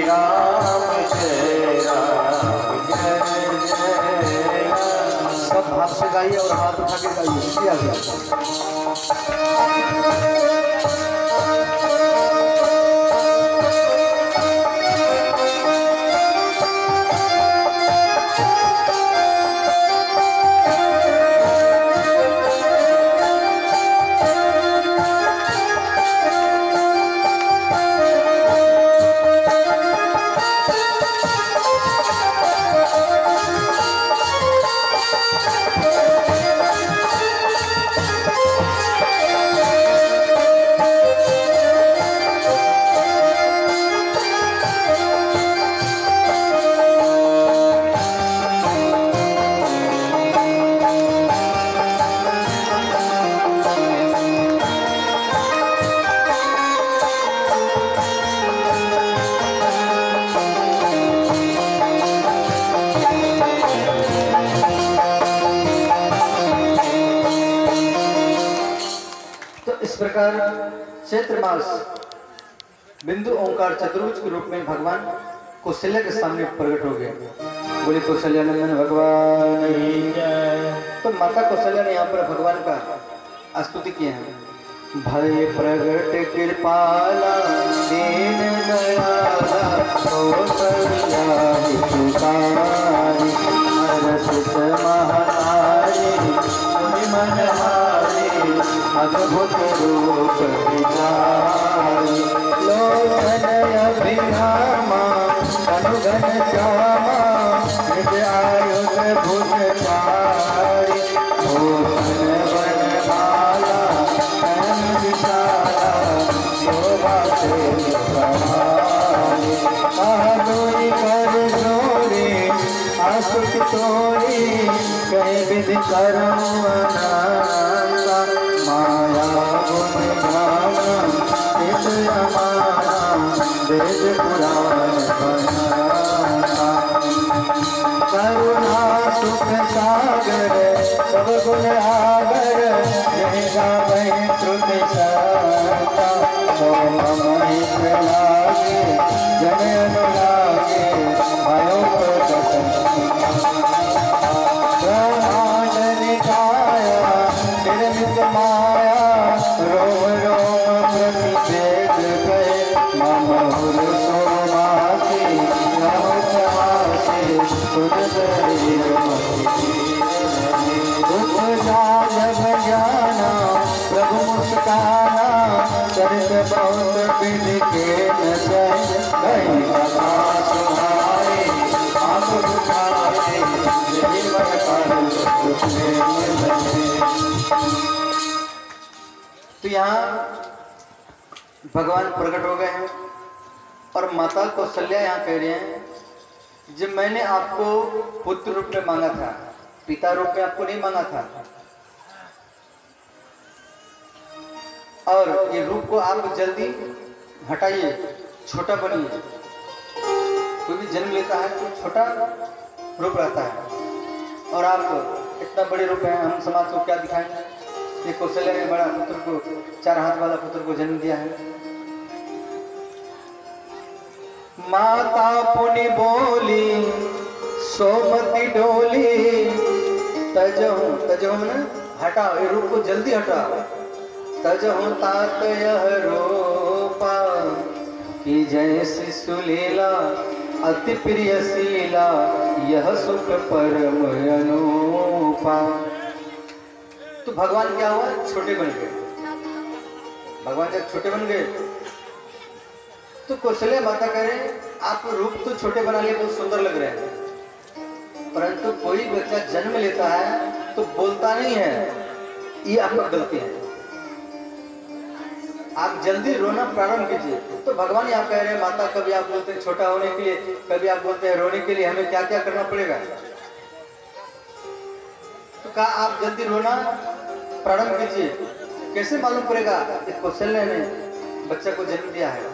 राम जय राम जय जय राम। सब हाथ से गाइए और हाथ उठा के गाइए। किया गया चैत्र मास बिंदु ओंकार चतुर्भुज के रूप में भगवान कौशल्या के सामने प्रकट हो गया। बोले कौशल्या नंदन भगवान। तो माता कौशल्या ने यहाँ पर भगवान का स्तुति किया है। भय प्रगट कृपाला दीन दयाला कौशल्या हितकारी हरषित महातारी मुनि मनहारी अद्भुत रूप विचारी लोचन अभिरामा अनुगन श्यामा निज आयुध भुजचारी भूषण वनमाला नयन विशाला शोभा से प्रभारी कहानी कर जोड़ी आसुत तोड़ी कहीं विधि करम अनंता माया गुण गाना चित अमाना वेद पुराण बनाना करुणा सुख सागर सब गुण आगर जय गावै श्रुति संता मोहित लागे जन अनुरागे भयो ब्रह्मांड निकाया निर्मित माया रोम रोम प्रतिवेद गए ममहुर सोमासी नमो समासी सुध शरीर दुख जाल भजाना प्रभु मुस्काना चरित बहुत विधि के न जय कहीं कथा सुहाए आप बुझाए जीवन कर तो यहाँ भगवान प्रकट हो गए हैं और माता कौशल्या यहाँ कह रहे हैं जब मैंने आपको पुत्र रूप में मांगा था, पिता रूप में आपको नहीं मांगा था, और ये रूप को आप जल्दी हटाइए, छोटा बनिए। कोई भी जन्म लेता है तो छोटा रूप रहता है और आप इतना बड़े रूप है, हम समाज को क्या दिखाएंगे। ये कौशल्या ने बड़ा पुत्र को, 4 हाथ वाला पुत्र को जन्म दिया है। माता पुनि बोली सोमती डोली तजहूं, तजहूं ना हटाओ, ये रूप को जल्दी हटाओ। तजहूं तात यह रूपा कि जैसी सुलीला अति प्रिय शीला यह सुख परम अनूपा। तो भगवान क्या हुआ, छोटे बन गए। भगवान जब छोटे बन गए तो कौशल्या माता कह रहे आप रूप तो छोटे बना लिए, बहुत सुंदर लग रहे हैं, परंतु कोई बच्चा जन्म लेता है तो बोलता नहीं है, ये आपका गलती है। आप जल्दी रोना प्रारंभ कीजिए। तो भगवान यहाँ कह रहे हैं माता, कभी आप बोलते हैं छोटा होने के लिए, कभी आप बोलते हैं रोने के लिए, हमें क्या क्या करना पड़ेगा। तो कहा आप जल्दी रोना प्रारंभ कीजिए। कैसे मालूम पड़ेगा कि कौशल्या ने बच्चा को जन्म दिया है।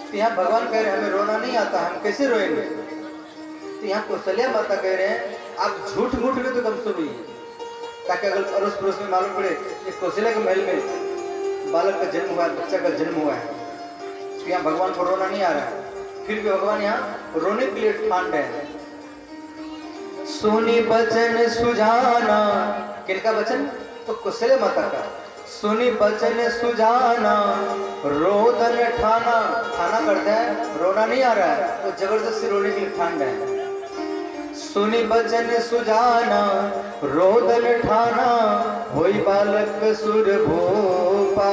तो यहाँ भगवान कह रहे हैं हमें रोना नहीं आता, हम कैसे रोएंगे। तो यहाँ कौशल्या माता कह रहे हैं आप झूठ मूठ में तो कम सुनिए, ताकि अगर अड़ोस पड़ोस में मालूम पड़े कि कौशल्या के महल में बालक का जन्म हुआ है, बच्चा का जन्म हुआ है। तो यहाँ भगवान को रोना नहीं आ रहा है, फिर भी भगवान यहाँ रोने के लिए ठान रहे हैं। सुनी बचन सुजाना, किनका बचन? तो कौशल्या माता का। सुनी बचन सुजाना रोदन ठाना, ठाना करता है, रोना नहीं आ रहा है, वो जबरदस्ती रोने के लिए ठान रहे हैं। सुनी बचन सुजाना रोदन ठाना, होई बालक सुर भूपा,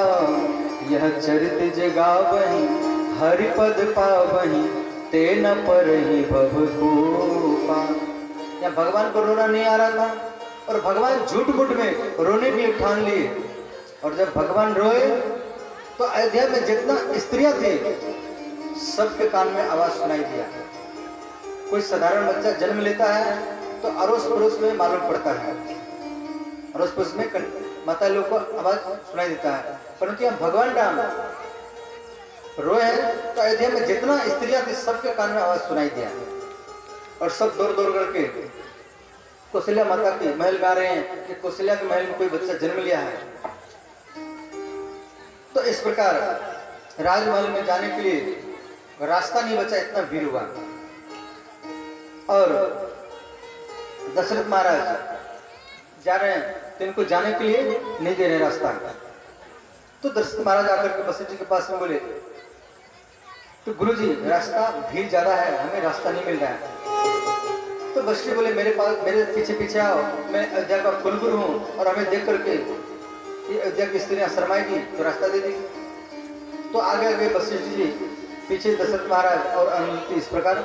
यह चरित जगावहि हरिपद पावहि, ते न परहि भवभूपा। या भगवान को रोना नहीं आ रहा था और भगवान झूठ मूठ में रोने के लिए ठान लिए। और जब भगवान रोए तो अयोध्या में जितना स्त्रियां थी सबके कान में आवाज सुनाई दिया। कोई साधारण बच्चा जन्म लेता है तो अड़ोस पड़ोस में मालूम पड़ता है, अड़ोस पड़ोस में माता लोग को आवाज सुनाई देता है, परंतु यहाँ भगवान राम रोए हैं तो अयोध्या में जितना स्त्रियां थी सबके कान में आवाज सुनाई दिया और सब दौड़ दौड़ करके कौशल्या माता के महल में आ रहे हैं कि कौशल्या के महल में कोई बच्चा जन्म लिया है। तो इस प्रकार राजमहल में जाने के लिए रास्ता नहीं बचा, इतना भीड़ हुआ। और दशरथ महाराज जा रहे हैं तो इनको जाने के लिए नहीं दे रहे रास्ता। तो दशरथ महाराज आकर के वशिष्ठ जी के पास में बोले, तो गुरुजी रास्ता भीड़ ज्यादा है, हमें रास्ता नहीं मिल रहा है। तो वशिष्ठ बोले, मेरे पास, मेरे पीछे पीछे आओ, मैं अयोध्या का कुलगुरु हूँ और हमें देख करके ये अयोध्या की स्त्रियां शर्माएगी तो रास्ता दे देगी। तो आगे आगे वशिष्ठ जी, पीछे दशरथ महाराज और अनुमति इस प्रकार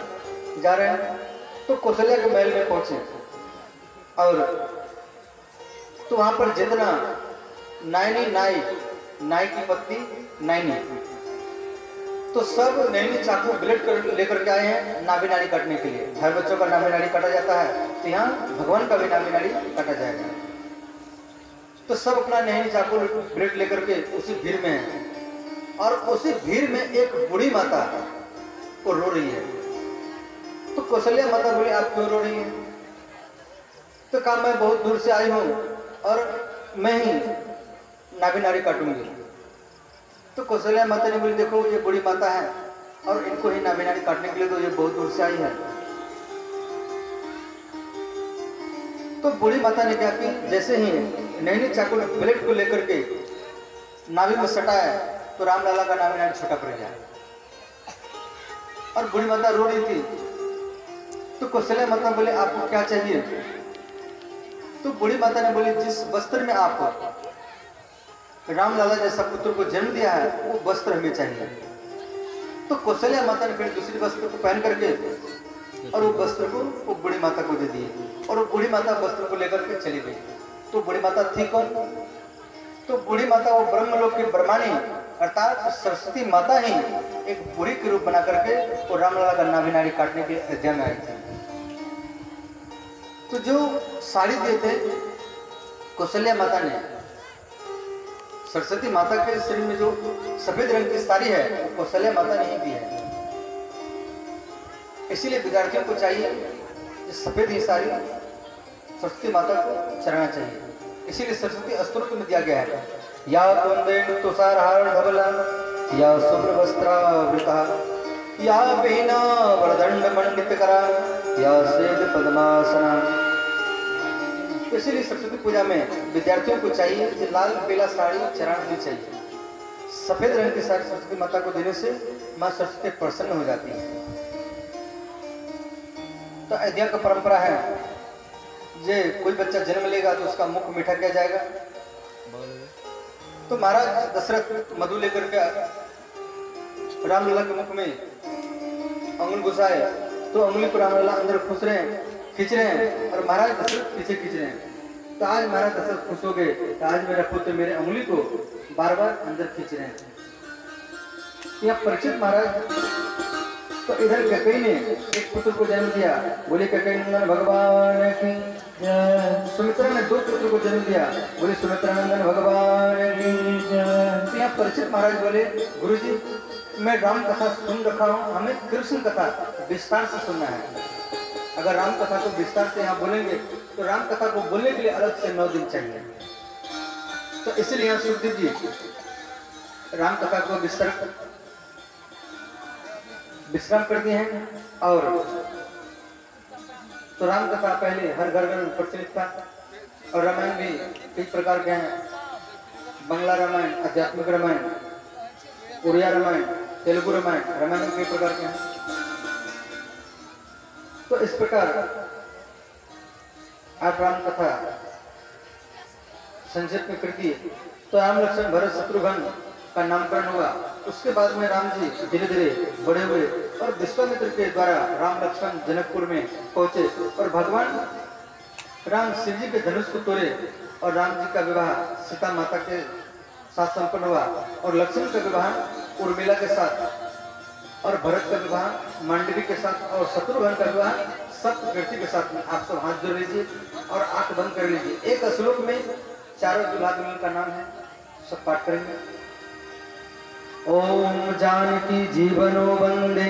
जा रहे हैं। तो कौशल्या के महल में पहुंचे और तो वहां पर जितना नायनी नाई की पत्नी नायनी, तो सब नैनी चाकू ब्लेड कर लेकर के आए हैं नाभि नाड़ी काटने के लिए। हर बच्चों का नाभि नाड़ी काटा जाता है तो यहाँ भगवान का भी नाभि नाड़ी काटा जाएगा। तो सब अपना नैनी चाकू ब्लेड लेकर के उसी भीड़ में है और उसी भीड़ में एक बूढ़ी माता वो रो रही है। तो कौशल्या माता बोली, आप क्यों रो रही है? तो कहा, मैं बहुत दूर से आई हूँ और मैं ही नाभि नाड़ी काटूंगी। तो कौशल्या माता ने बोली, देखो ये बूढ़ी माता है और इनको ही नाभि नाड़ी काटने के लिए तो ये बहुत दूर से आई है। तो बूढ़ी माता ने क्या की, जैसे ही नैनी चाकू ब्लेड को लेकर के नाभि में सटाया तो रामलाला का नाभि नाड़ी छोटा पड़ गया और बूढ़ी माता रो रही थी। तो कौशल्या माता बोले, आपको क्या चाहिए? तो बूढ़ी माता ने बोली, जिस वस्त्र में आप रामलाला जैसा पुत्र को जन्म दिया है वो वस्त्र हमें चाहिए। तो कौशल्या माता ने फिर दूसरी वस्त्र को पहन करके और वो वस्त्र को वो बूढ़ी माता को दे दिए और वो बूढ़ी माता वस्त्र को लेकर के चली गई। तो बूढ़ी माता थी कौन? तो बूढ़ी माता वो ब्रह्मलोक की ब्रह्माणी अर्थात सरस्वती माता ही एक बुरी के रूप बना करके वो रामलाला का नाभि नाड़ी काटने के अयोध्या में आई थी। तो जो साड़ी दिए थे कौशल्या माता ने, सरस्वती माता के शरीर में जो सफेद रंग की साड़ी है वो कौशल्या माता ने ही दी है। इसीलिए विद्यार्थियों को चाहिए सफेद ही साड़ी सरस्वती माता को चढ़ाना चाहिए। इसीलिए सरस्वती स्तोत्र में दिया गया है, या कुंदेन तुषारहार धवला या शुभ्र वस्त्रावृता या वीणा वरदंड मंडितकरा या सेद पद्मासना। इसीलिए सरस्वती पूजा में विद्यार्थियों को चाहिए कि लाल पीला साड़ी चढ़ानी चाहिए। सफेद रंग की साड़ी सरस्वती माता को देने से माँ सरस्वती प्रसन्न हो जाती है। तो अयोध्या का परंपरा है, जे कोई बच्चा जन्म लेगा तो उसका मुख मीठा किया जाएगा। तो महाराज दशरथ मधु लेकर के रामलला के मुख में अंगुल घुसाए तो अंगुली को रामलला अंदर खींच रहे हैं और महाराज दशरथ पीछे खींच रहे हैं। तो आज महाराज दशरथ खुश हो गए, तो आज मेरा पुत्र मेरे अंगुली को बार बार अंदर खींच रहे हैं। यह परीक्षित महाराज, तो इधर कैकेयी ने एक पुत्र को जन्म दिया, बोले कैकेयी नंदन भगवान की जय। सुमित्रा ने दो पुत्र को जन्म दिया, बोले सुमित्रा नंदन भगवान की जय। तो यहाँ परीक्षित महाराज बोले, गुरुजी मैं राम कथा सुन रखा हूँ, हमें कृष्ण कथा विस्तार से सुनना है। अगर राम कथा को विस्तार से यहाँ बोलेंगे तो राम कथा को बोलने के लिए अलग से 9 दिन चाहिए। तो इसलिए यहाँ सुखदेव जी राम कथा को विस्तार विश्राम करते हैं। और तो राम कथा पहले हर घर में प्रचलित था और रामायण भी कई प्रकार के हैं। बांग्ला रामायण, आध्यात्मिक रामायण, उड़िया रामायण, तेलुगु रामायण, रामायण कई प्रकार के हैं। तो इस प्रकार आप राम कथा संक्षेप में कृति तो राम लक्ष्मण भरत शत्रुघ्न का नामकरण हुआ। उसके बाद में राम जी धीरे धीरे बड़े हुए और विश्वामित्र के द्वारा राम लक्ष्मण जनकपुर में पहुंचे और भगवान राम शिव जी के धनुष को तोड़े और राम जी का विवाह सीता माता के साथ संपन्न हुआ और लक्ष्मण का विवाह उर्मिला के साथ और भरत का विवाह मांडवी के साथ और शत्रुघ्न का विवाह सप्तकृति के साथ में। आप सब हाथ जोड़ लीजिए और आंख बंद कर लीजिए। एक श्लोक में चारों दुल्हा दुल्हन का नाम है, सब पाठ करेंगे। ओम जानकी जीवनो वंदे,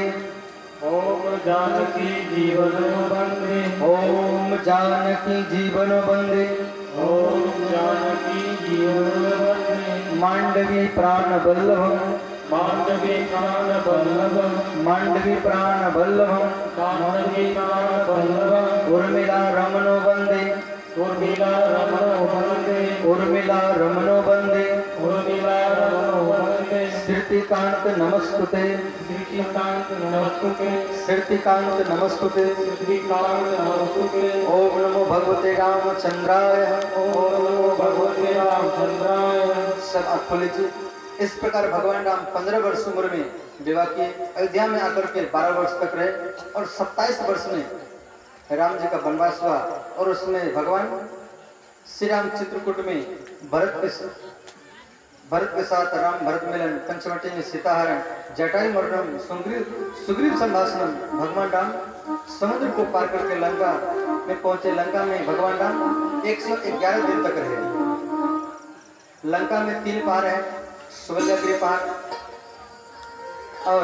ओम जानकी जीवनो वंदे, ओम जानकी जीवनो वंदे, ओम जानकी जीवनो वंदे। मांडवी प्राण वल्लभम, मांडवी प्राण वल्लभम, मांडवी प्राण वल्लभम, मांडवी प्राण वल्लभम। उर्मिला रमणो वंदे, उर्मिला रमणो वंदे, उर्मिला रमणो वंदे, उर्मिला रमणो वंदे। श्रुतिकांत नमस्कुते, श्रीकांत नमस्ते, श्रुतिकांत नमस्कुते। श्रीकांत नमस्ते। ओम नमो भगवते रामचंद्राय, ओम नमो भगवते रामचंद्राय। सब आप खोल लीजिए। इस प्रकार भगवान राम 15 वर्ष उम्र में विवाह किए, अयोध्या में आकर के 12 वर्ष तक रहे और 27 वर्ष में राम जी का वनवास हुआ और उसमें भगवान श्री राम चित्रकूट में भरत के साथ राम भरत मिलन, पंचवटी में सीताहरण, जटायु मरणम, सुग्रीव संभाषणम। भगवान राम समुद्र को पार करके लंका में पहुंचे। लंका में भगवान राम 111 दिन तक रहे। लंका में 3 पहाड़ है, सुवल्यगिरी पहाड़ और